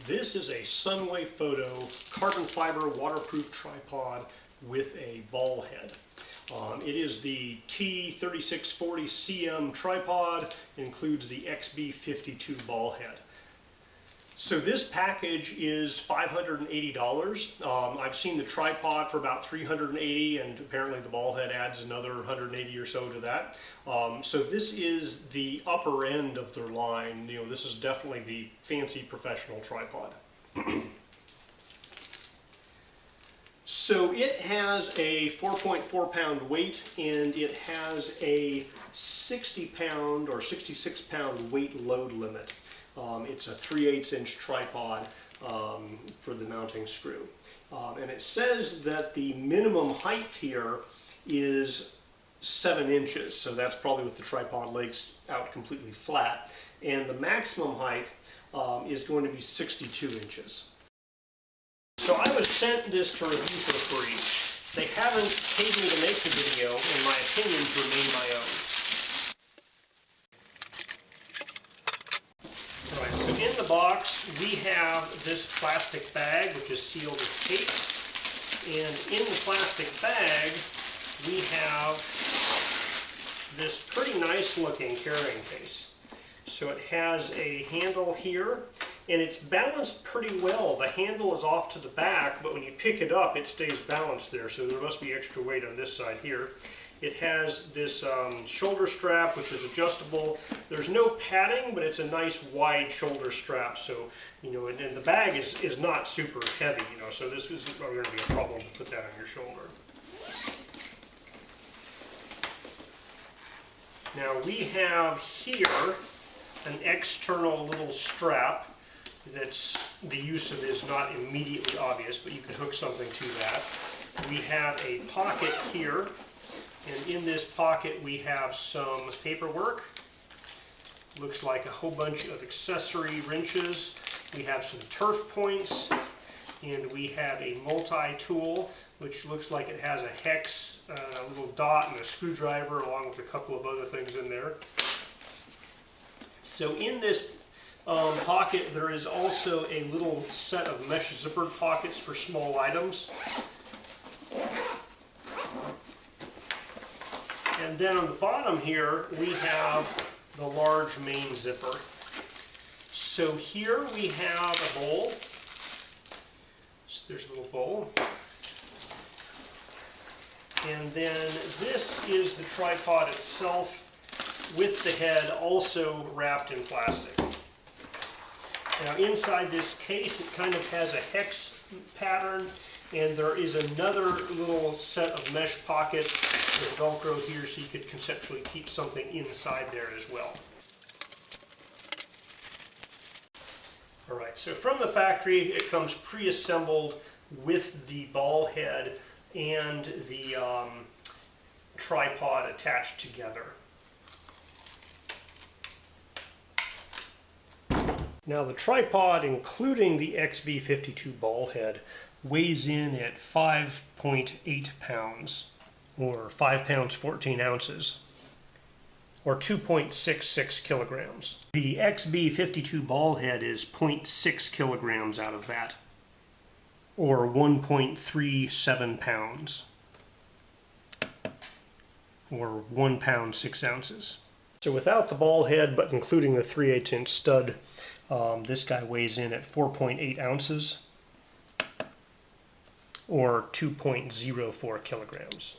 This is a Sunwayfoto carbon fiber waterproof tripod with a ball head. It is the T3640CM tripod, includes the XB52 ball head. So this package is $580. I've seen the tripod for about $380, and apparently the ball head adds another $180 or so to that. So this is the upper end of their line. You know, this is definitely the fancy professional tripod. So it has a 4.4 pound weight, and it has a 60 pound or 66 pound weight load limit. It's a 3/8 inch tripod for the mounting screw. And it says that the minimum height here is 7 inches, so that's probably with the tripod legs out completely flat. And the maximum height is going to be 62 inches. So I was sent this to review for free. They haven't paid me to make the video, and my opinions remain my own. Alright, so in the box we have this plastic bag which is sealed with tape, and in the plastic bag we have this pretty nice looking carrying case. So it has a handle here, and it's balanced pretty well. The handle is off to the back, but when you pick it up it stays balanced there, so there must be extra weight on this side here. It has this shoulder strap which is adjustable. There's no padding, but it's a nice wide shoulder strap, so you know, and the bag is not super heavy, you know, so this isn't going to be a problem to put that on your shoulder. Now we have here an external little strap that's, the use of it is not immediately obvious, but you can hook something to that. We have a pocket here, and in this pocket we have some paperwork. Looks like a whole bunch of accessory wrenches. We have some turf points, and we have a multi-tool which looks like it has a hex, a little dot, and a screwdriver, along with a couple of other things in there. So in this pocket there is also a little set of mesh zippered pockets for small items. And then on the bottom here we have the large main zipper. So here we have a bowl. So there's a little bowl. And then this is the tripod itself, with the head also wrapped in plastic. Now inside this case it kind of has a hex pattern, and there is another little set of mesh pockets with Velcro here, so you could conceptually keep something inside there as well. Alright, so from the factory it comes pre-assembled with the ball head and the tripod attached together. Now the tripod, including the XB52 ball head, weighs in at 5.8 pounds, or 5 pounds 14 ounces, or 2.66 kilograms. The XB52 ball head is 0.6 kilograms out of that, or 1.37 pounds, or 1 pound 6 ounces. So without the ball head, but including the 3/8 inch stud, this guy weighs in at 4.8 ounces, or 2.04 kilograms.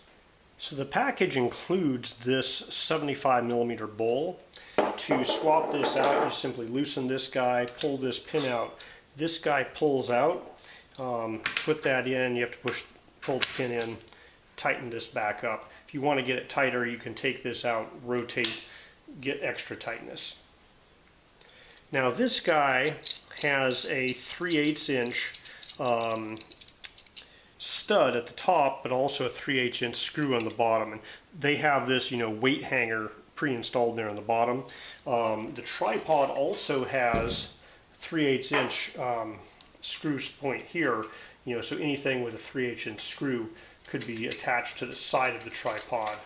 So the package includes this 75 millimeter bowl. To swap this out, you simply loosen this guy, pull this pin out. This guy pulls out. Put that in, you have to pull the pin in, tighten this back up. If you want to get it tighter, you can take this out, rotate, get extra tightness. Now this guy has a 3/8 inch stud at the top, but also a 3/8 inch screw on the bottom. And they have this, you know, weight hanger pre-installed there on the bottom. The tripod also has 3/8 inch screw point here, you know, so anything with a 3/8 inch screw could be attached to the side of the tripod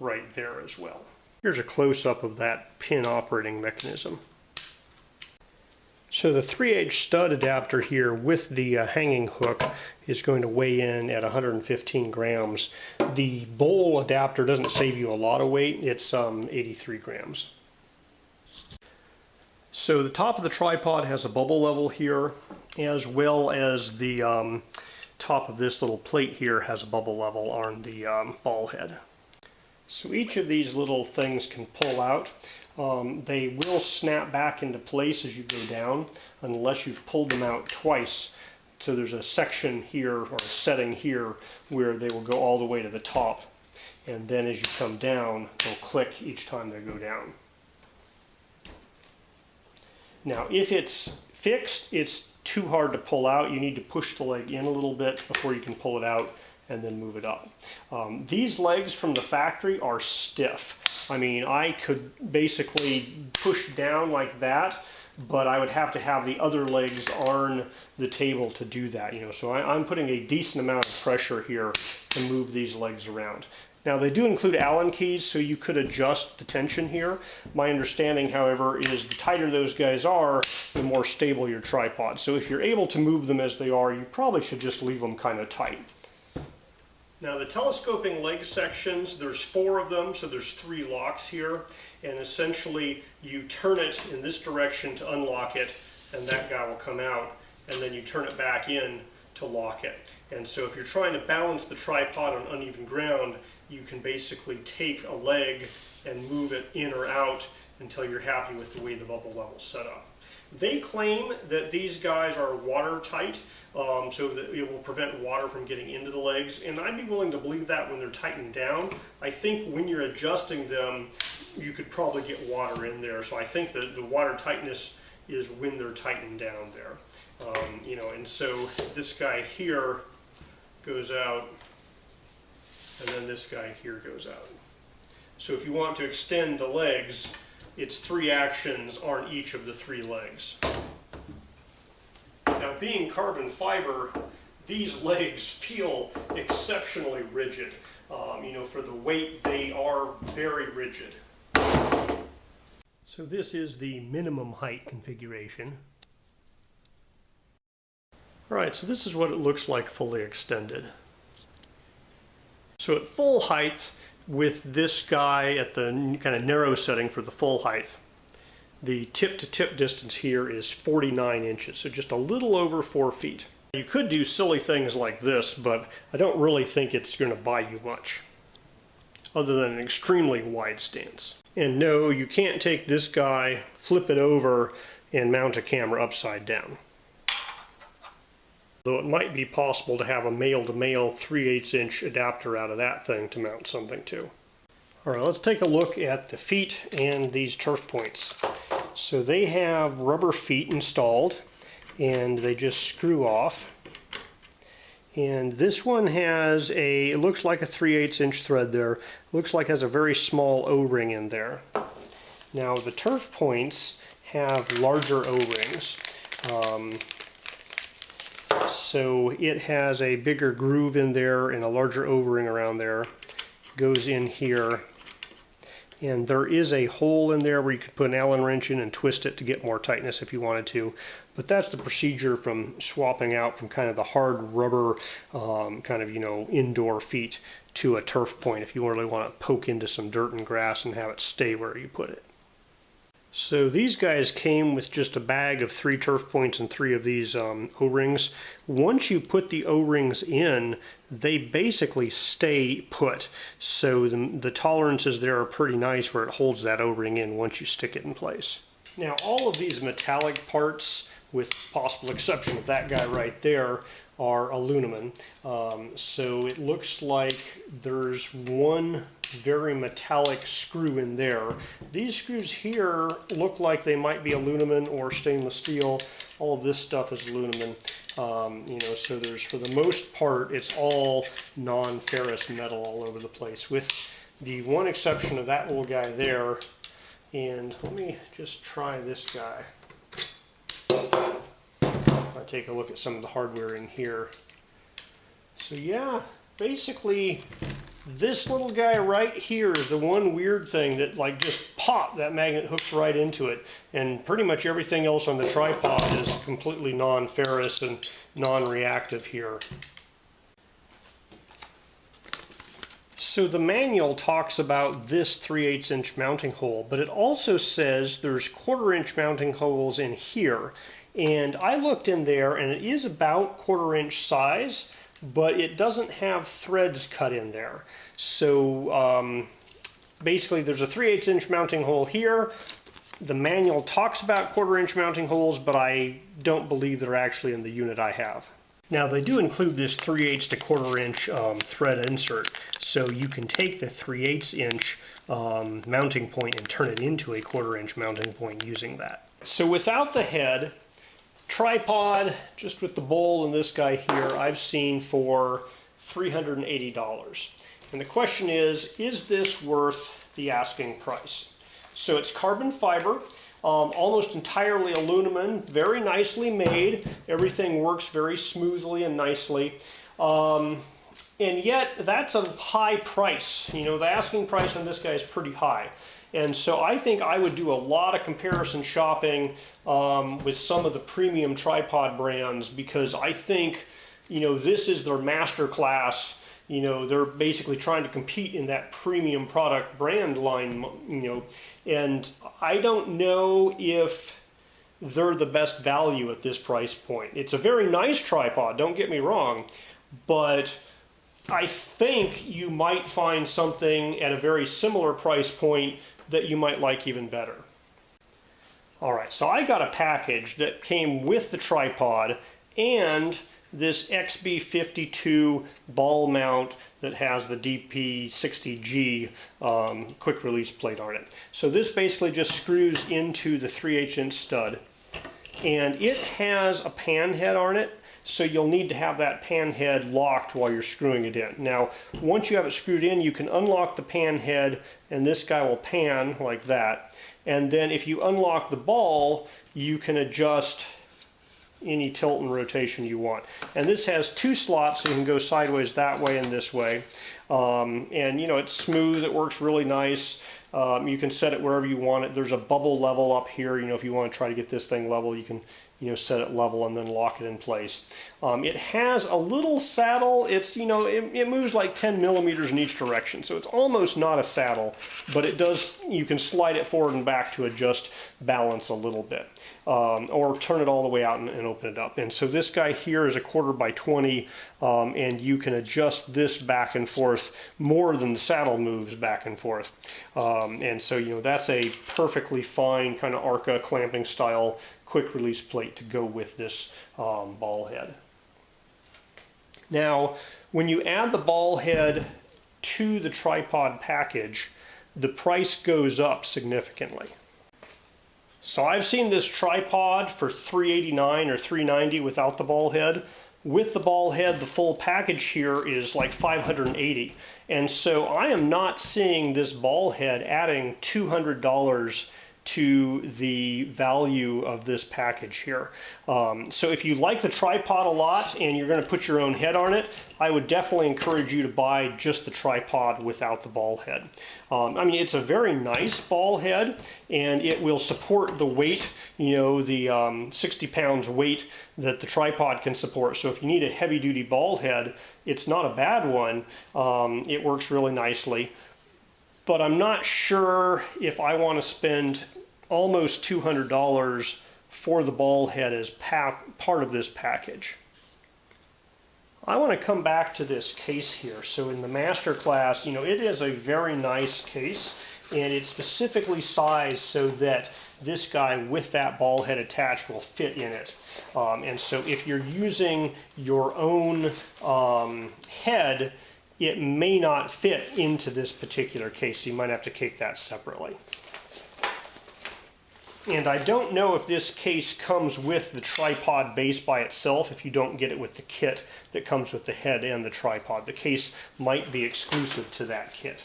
right there as well. Here's a close-up of that pin operating mechanism. So the 3/8 stud adapter here with the hanging hook is going to weigh in at 115 grams. The bowl adapter doesn't save you a lot of weight. It's 83 grams. So the top of the tripod has a bubble level here, as well as the top of this little plate here has a bubble level on the ball head. So each of these little things can pull out. They will snap back into place as you go down unless you've pulled them out twice. So there's a section here or a setting here where they will go all the way to the top, and then as you come down they'll click each time they go down. Now if it's fixed, it's too hard to pull out. You need to push the leg in a little bit before you can pull it out and then move it up. These legs from the factory are stiff. I mean, I could basically push down like that, but I would have to have the other legs on the table to do that, you know. So I'm putting a decent amount of pressure here to move these legs around. Now they do include Allen keys, so you could adjust the tension here. My understanding, however, is the tighter those guys are, the more stable your tripod. So if you're able to move them as they are, you probably should just leave them kind of tight. Now the telescoping leg sections, there's 4 of them, so there's 3 locks here, and essentially you turn it in this direction to unlock it, and that guy will come out, and then you turn it back in to lock it. And so if you're trying to balance the tripod on uneven ground, you can basically take a leg and move it in or out until you're happy with the way the bubble level's set up. They claim that these guys are watertight, so that it will prevent water from getting into the legs, and I'd be willing to believe that when they're tightened down. I think when you're adjusting them, you could probably get water in there, so I think that the water tightness is when they're tightened down there. You know, and so this guy here goes out, and then this guy here goes out. So if you want to extend the legs, it's 3 actions on each of the 3 legs. Now, being carbon fiber, these legs feel exceptionally rigid. You know, for the weight, they are very rigid. So this is the minimum height configuration. All right, so this is what it looks like fully extended. So at full height, with this guy at the kind of narrow setting for the full height, the tip-to-tip distance here is 49 inches, so just a little over 4 feet. You could do silly things like this, but I don't really think it's going to buy you much, other than an extremely wide stance. And no, you can't take this guy, flip it over, and mount a camera upside down. Though it might be possible to have a male-to-male 3/8 inch adapter out of that thing to mount something to. All right, let's take a look at the feet and these turf points. So they have rubber feet installed, and they just screw off. And this one has it looks like a 3/8 inch thread there. Looks like it has a very small O-ring in there. Now the turf points have larger O-rings. So it has a bigger groove in there and a larger O-ring around there. Goes in here. And there is a hole in there where you could put an Allen wrench in and twist it to get more tightness if you wanted to. But that's the procedure from swapping out from kind of the hard rubber kind of, you know, indoor feet to a turf point if you really want to poke into some dirt and grass and have it stay where you put it. So these guys came with just a bag of 3 turf points and 3 of these O-rings. Once you put the O-rings in, they basically stay put. So the tolerances there are pretty nice where it holds that O-ring in once you stick it in place. Now all of these metallic parts, with possible exception of that guy right there, are aluminum. So it looks like there's one very metallic screw in there. These screws here look like they might be aluminum or stainless steel. All of this stuff is aluminum. You know, so there's, for the most part, it's all non-ferrous metal all over the place, with the one exception of that little guy there. And let me just try this guy. I'll take a look at some of the hardware in here. So yeah, basically this little guy right here is the one weird thing that like just pop, that magnet hooks right into it. And pretty much everything else on the tripod is completely non-ferrous and non-reactive here. So the manual talks about this 3/8 inch mounting hole, but it also says there's 1/4 inch mounting holes in here. And I looked in there and it is about 1/4 inch size, but it doesn't have threads cut in there. So basically there's a 3/8 inch mounting hole here. The manual talks about 1/4 inch mounting holes, but I don't believe they're actually in the unit I have. Now they do include this 3/8 to 1/4 inch thread insert, so you can take the 3/8 inch mounting point and turn it into a 1/4 inch mounting point using that. So without the head, tripod, just with the bowl and this guy here, I've seen for $380. And the question is this worth the asking price? So it's carbon fiber, almost entirely aluminum, very nicely made. Everything works very smoothly and nicely. And yet that's a high price. You know, the asking price on this guy is pretty high. And so I think I would do a lot of comparison shopping with some of the premium tripod brands, because I think, you know, this is their master class. You know, they're basically trying to compete in that premium product brand line, you know, and I don't know if they're the best value at this price point. It's a very nice tripod, don't get me wrong, but I think you might find something at a very similar price point that you might like even better. All right, so I got a package that came with the tripod and this XB52 ball mount that has the DP60G quick release plate on it. So this basically just screws into the 3/8 inch stud, and it has a pan head on it, so you'll need to have that pan head locked while you're screwing it in. Now once you have it screwed in, you can unlock the pan head and this guy will pan like that, and then if you unlock the ball you can adjust any tilt and rotation you want. And this has 2 slots, so you can go sideways that way and this way. And you know, it's smooth, it works really nice. You can set it wherever you want it. There's a bubble level up here. You know, if you want to try to get this thing level, you can, you know, set it level and then lock it in place. It has a little saddle. It's, you know, it moves like 10 millimeters in each direction, so it's almost not a saddle, but it does, you can slide it forward and back to adjust balance a little bit, or turn it all the way out and open it up. And so this guy here is a 1/4 by 20, and you can adjust this back and forth more than the saddle moves back and forth. And so, you know, that's a perfectly fine kind of Arca clamping style quick release plate to go with this ball head. Now, when you add the ball head to the tripod package, the price goes up significantly. So I've seen this tripod for $389 or $390 without the ball head. With the ball head, the full package here is like $580. And so I am not seeing this ball head adding $200 to the value of this package here. So if you like the tripod a lot and you're going to put your own head on it, I would definitely encourage you to buy just the tripod without the ball head. I mean, it's a very nice ball head, and it will support the weight, you know, the 60 pounds weight that the tripod can support. So if you need a heavy duty ball head, it's not a bad one. It works really nicely. But I'm not sure if I want to spend almost $200 for the ball head as part of this package. I want to come back to this case here. So in the master class, you know, it is a very nice case, and it's specifically sized so that this guy with that ball head attached will fit in it. And so if you're using your own head, it may not fit into this particular case, so you might have to take that separately. And I don't know if this case comes with the tripod base by itself, if you don't get it with the kit that comes with the head and the tripod. The case might be exclusive to that kit.